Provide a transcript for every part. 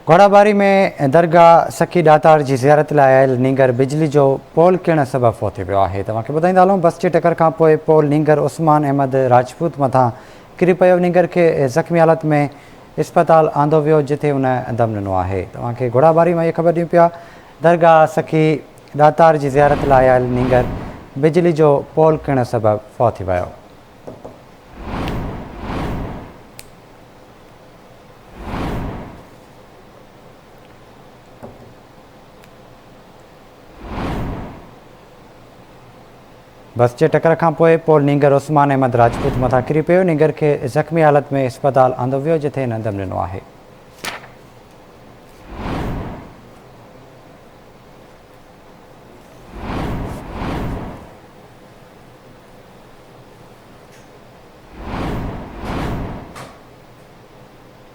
घोड़ाबारी में दरगाह सखी दातार की ज़ियारत लाइ आयल नींगर बिजली जो पोल किरण सबब फौत थी वियो आहे। तव्हांखे ॿुधाईंदा हलूं, बस जी टकर खां पोइ पोल नींगर उस्मान अहमद राजपूत मथां किरी पियो। नींगर खे ज़ख़्मी हालत में इस्पताल आंदो वियो, जिथे हुन दम ॾिनो आहे। तव्हांखे घोड़ाबारी में इहा ख़बर ॾियूं पिया, दरगाह सखी दातार की ज़ियारत लाइ आयल नींगर बिजली जो पोल किरण सबब फौत थी वियो। बस जे टकर खां पोइ पोल नींगर उस्मान अहमद राजपूत मथां किरी पियो। नींगर खे ज़ख़्मी हालत में इस्पताल आंदो वियो, जिथे हिन दम ॾिनो आहे।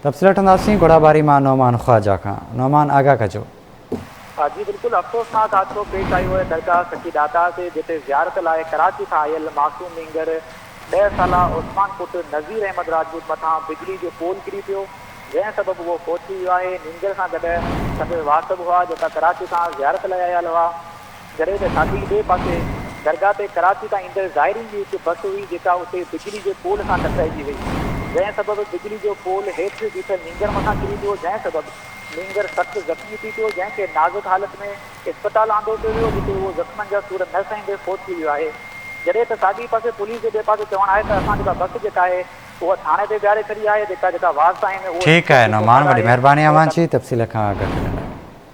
तफ़सील वठंदासीं घोड़ाबारी मां नौमान ख्वाजा खां। नौमान, आगाह कजो। जी बिल्कुल अफ़सोसनाक हादसो पेश आयो है दरगाह सखी दाता से, जिते ज़ियारत लाइ कराची खां आयल मासूम नींगर 10 साला उस्मान पुट नज़ीर अहमद राजपूत मथां बिजली जो पोल किरी पियो, जंहिं सबब उहो फौत थी वियो आहे। नींगर सां गॾु संदसि वारसब हुआ, जेका कराची खां ज़ियारत लाइ आयल हुआ। जॾहिं त साॻी ॿिए पासे दरगाह ते कराची तां ईंदड़ ज़ाइरीन जी हिकु बस हुई, जेका उते बिजली जे पोल सां टकराइजी वई, जंहिं सबब बिजली जो पोल हेठि बीठल नींगर मथां किरी पियो, जंहिं सबब नींगर सख़्तु ज़ख़्मी थी पियो, जंहिंखे नाज़ुक हालत में इस्पताल आंदो पियो वियो, जिते उहो ज़ख़्मनि जा सूर न सहींदे फौत थी वियो आहे। जॾहिं त साॻी पासे पुलिस जे ॿिए पासे चवणु आहे त असां जेका बस जेका आहे उहा थाणे ते बीहारे छॾी आहे। जेका वारसा आहिनि ठीकु आहे नौमान, वॾी महिरबानी अव्हांजी तफ़सील खां आगाह करण।